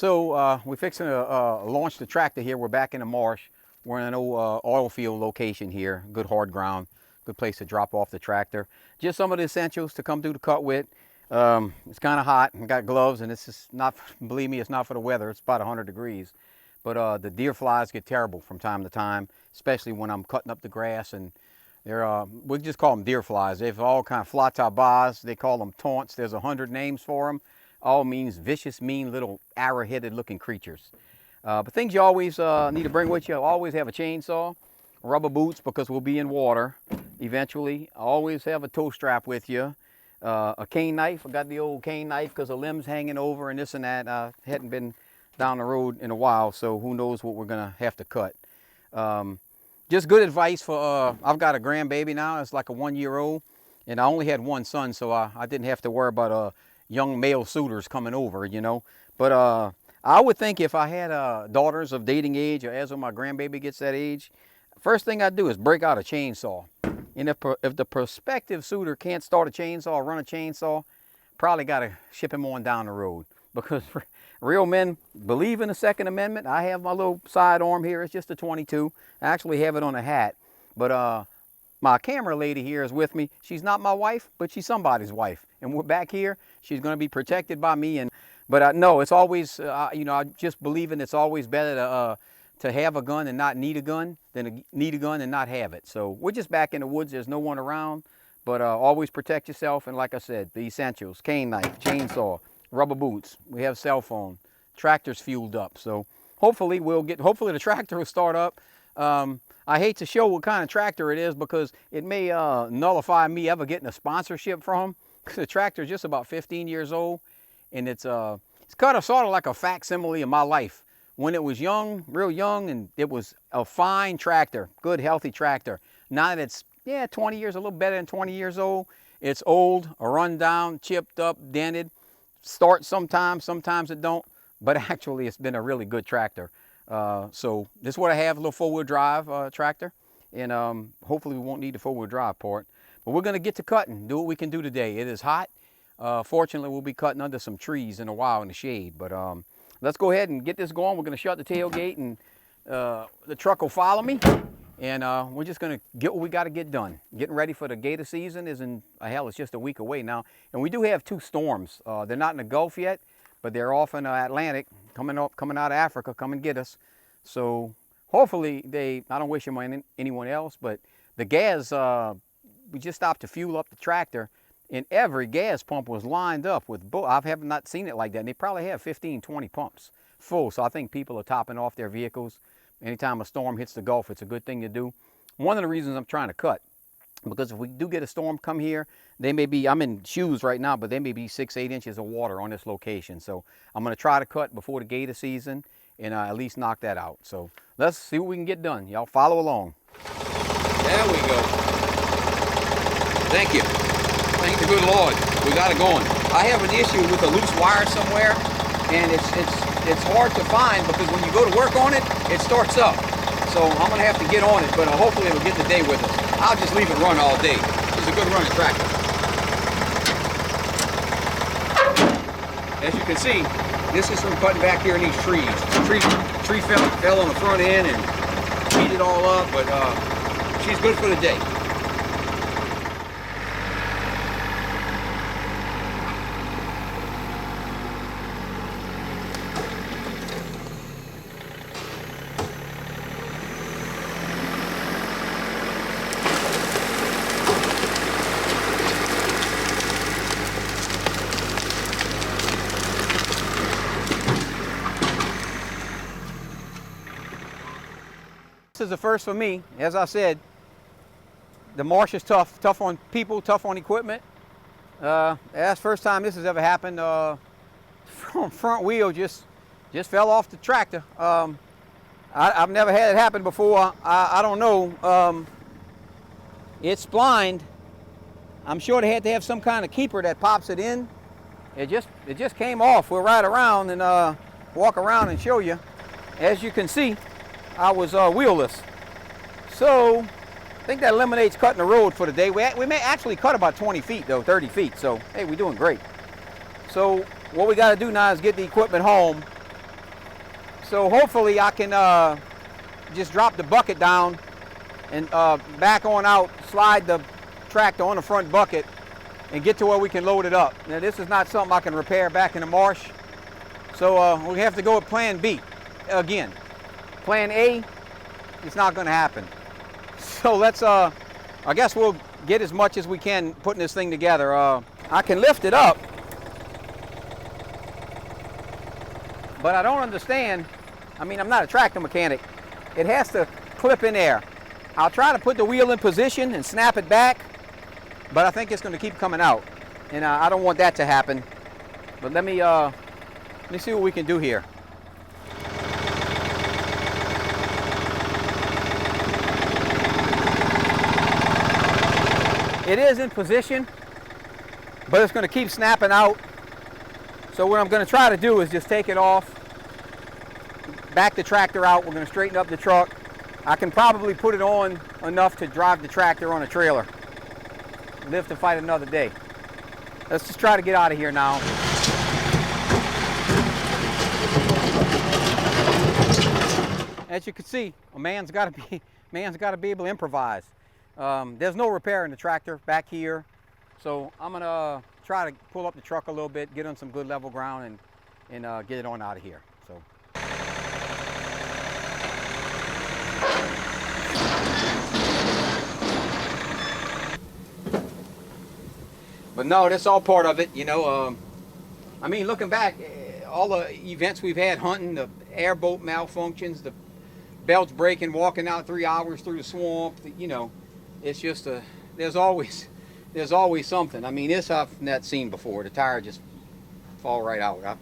So we're fixing to launch the tractor here. We're back in the marsh. We're in an old oil field location here. Good hard ground, good place to drop off the tractor. Just some of the essentials to come do the cut with. It's kind of hot. I got gloves, and this is not, believe me, it's not for the weather. It's about 100 degrees. But the deer flies get terrible from time to time, especially when I'm cutting up the grass. And they're, we just call them deer flies. They've all kind of flatabas. They call them taunts. There's 100 names for them. All means vicious, mean little arrow-headed looking creatures. But things you always need to bring with you, always have a chainsaw, rubber boots because we'll be in water eventually. Always have a tow strap with you. A cane knife. I got the old cane knife because the limb's hanging over and this and that. I hadn't been down the road in a while, so who knows what we're gonna have to cut. Just good advice for, I've got a grandbaby now. It's like a 1-year-old, and I only had one son, so I didn't have to worry about young male suitors coming over, you know. But I would think if I had daughters of dating age, or as when my grandbaby gets that age, first thing I'd do is break out a chainsaw. And if the prospective suitor can't start a chainsaw or run a chainsaw, probably got to ship him on down the road. Because real men believe in the Second Amendment. I have my little sidearm here. It's just a 22. I actually have it on a hat. But my camera lady here is with me. She's not my wife, but she's somebody's wife. And we're back here. She's going to be protected by me. But no, it's always, you know, I just believe in it's always better to have a gun and not need a gun than to need a gun and not have it. So we're just back in the woods. There's no one around. But always protect yourself. And like I said, the essentials, cane knife, chainsaw, rubber boots. We have cell phone. Tractor's fueled up. So hopefully hopefully the tractor will start up. I hate to show what kind of tractor it is because it may nullify me ever getting a sponsorship from them. Because the tractor is just about 15 years old. And it's kind of sort of like a facsimile of my life. When it was young, real young, and it was a fine tractor, good, healthy tractor. Now that it's, 20 years, a little better than 20 years old, it's old, run down, chipped up, dented. Starts sometimes it don't, but actually it's been a really good tractor. So this is what I have, a little four-wheel drive tractor, and hopefully we won't need the four-wheel drive part. But we're gonna get to cutting, do what we can do today. It is hot. Fortunately, we'll be cutting under some trees in a while in the shade, but let's go ahead and get this going. We're gonna shut the tailgate and the truck will follow me. And we're just going to get what we got to get done. Getting ready for the gator season is it's just a week away now. And we do have 2 storms. They're not in the Gulf yet, but they're off in the Atlantic, coming out of Africa, come and get us. So hopefully I don't wish them on anyone else, but the gas, we just stopped to fuel up the tractor, and every gas pump was lined up with, I have not seen it like that. And they probably have 15, 20 pumps full. So I think people are topping off their vehicles. Anytime a storm hits the Gulf, it's a good thing to do. One of the reasons I'm trying to cut, because if we do get a storm come here, I'm in shoes right now, but there may be 6, 8 inches of water on this location. So I'm going to try to cut before the gator season and at least knock that out. So let's see what we can get done. Y'all follow along. There we go. Thank you. Thank the good Lord. We got it going. I have an issue with a loose wire somewhere, and it's hard to find because when you go to work on it, it starts up. So I'm gonna have to get on it, but hopefully it'll get the day with us. I'll just leave it run all day. It's a good running tractor. As you can see, this is from cutting back here in these trees. Tree fell on the front end and beat it all up, but she's good for the day. This is the first for me. As I said, the marsh is tough on people, tough on equipment. That's the first time this has ever happened. Front wheel just fell off the tractor. I've never had it happen before. I don't know. It's blind. I'm sure they had to have some kind of keeper that pops it in. It just came off. We'll ride around and walk around and show you. As you can see, I was wheelless. So I think that eliminates cutting the road for the day. We may actually cut about 20 feet though, 30 feet. So hey, we're doing great. So what we got to do now is get the equipment home So hopefully I can just drop the bucket down and back on out, slide the tractor on the front bucket and get to where we can load it up. Now this is not something I can repair back in the marsh. So we have to go with plan B. Again, plan A, it's not gonna happen. So let's, I guess we'll get as much as we can putting this thing together. I can lift it up, but I don't understand. I mean, I'm not a tractor mechanic. It has to clip in there. I'll try to put the wheel in position and snap it back, but I think it's going to keep coming out, and I don't want that to happen. But let me see what we can do here. It is in position, but it's going to keep snapping out. So what I'm going to try to do is just take it off, back the tractor out. We're going to straighten up the truck. I can probably put it on enough to drive the tractor on a trailer. Live to fight another day. Let's just try to get out of here now. As you can see, a man's got to be able to improvise. There's no repair in the tractor back here, so I'm gonna try to pull up the truck a little bit, get on some good level ground, and get it on out of here. So. But no, that's all part of it, you know. I mean, looking back, all the events we've had hunting, the airboat malfunctions, the belts breaking, walking out 3 hours through the swamp, you know, it's just there's always something. I mean, this I've not seen before. The tire just fall right out.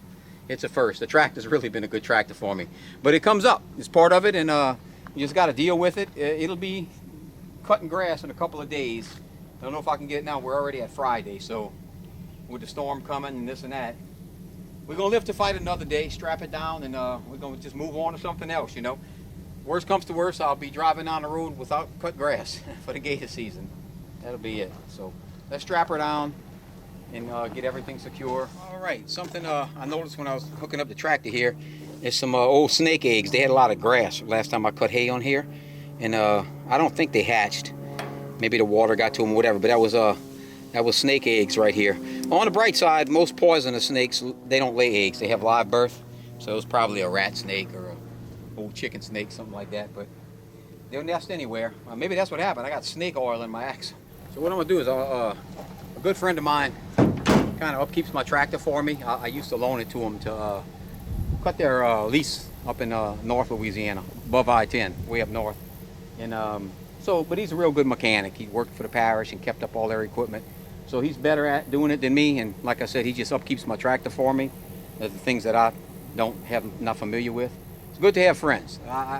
It's a first. The tractor's really been a good tractor for me. But it comes up. It's part of it, and you just got to deal with it. It'll be cutting grass in a couple of days. I don't know if I can get it now. We're already at Friday, so with the storm coming and this and that, we're going to live to fight another day, strap it down, and we're going to just move on to something else, you know. Worst comes to worst, I'll be driving on the road without cut grass for the gator season. That'll be it. So let's strap her down and get everything secure. All right, something I noticed when I was hooking up the tractor here is some old snake eggs. They had a lot of grass last time I cut hay on here, and I don't think they hatched. Maybe the water got to them, whatever, but that was snake eggs right here. On the bright side, most poisonous snakes, they don't lay eggs. They have live birth, so it was probably a rat snake or a old chicken snake, something like that, but they'll nest anywhere. Maybe that's what happened. I got snake oil in my axle. So what I'm gonna do is a good friend of mine kind of upkeeps my tractor for me. I used to loan it to him to cut their lease up in North Louisiana, above I-10, way up north. And but he's a real good mechanic. He worked for the parish and kept up all their equipment. So he's better at doing it than me. And like I said, he just upkeeps my tractor for me. There's the things that I not familiar with. It's good to have friends.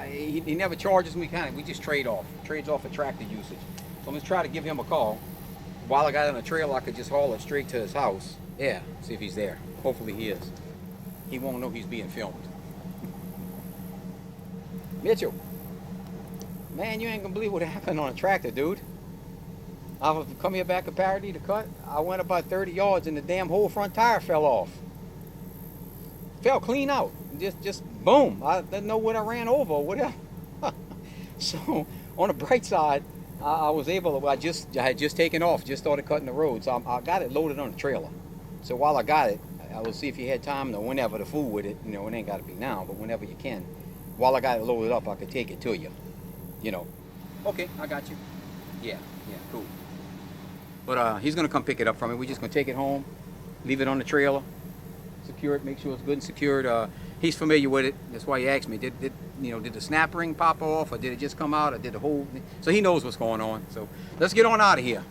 He never charges me, we just trades off a tractor usage. So I'm gonna try to give him a call. While I got on a trail, I could just haul it straight to his house. Yeah, see if he's there. Hopefully he is. He won't know he's being filmed. Mitchell, man, you ain't gonna believe what happened on a tractor, dude. I was coming here back a Parody to cut. I went about 30 yards and the damn whole front tire fell off. Fell clean out. Just boom. I didn't know what I ran over or whatever. So on the bright side, I was able to, I had just taken off, just started cutting the road. So I got it loaded on the trailer. So while I got it, I will see if you had time to whenever to fool with it. You know, it ain't got to be now, but whenever you can. While I got it loaded up, I could take it to you. You know. Okay, I got you. Yeah, cool. But he's going to come pick it up from me. We're just going to take it home, leave it on the trailer, secure it, make sure it's good and secured. He's familiar with it. That's why he asked me, did the snap ring pop off, or did it just come out, or did the whole thing? So he knows what's going on. So let's get on out of here.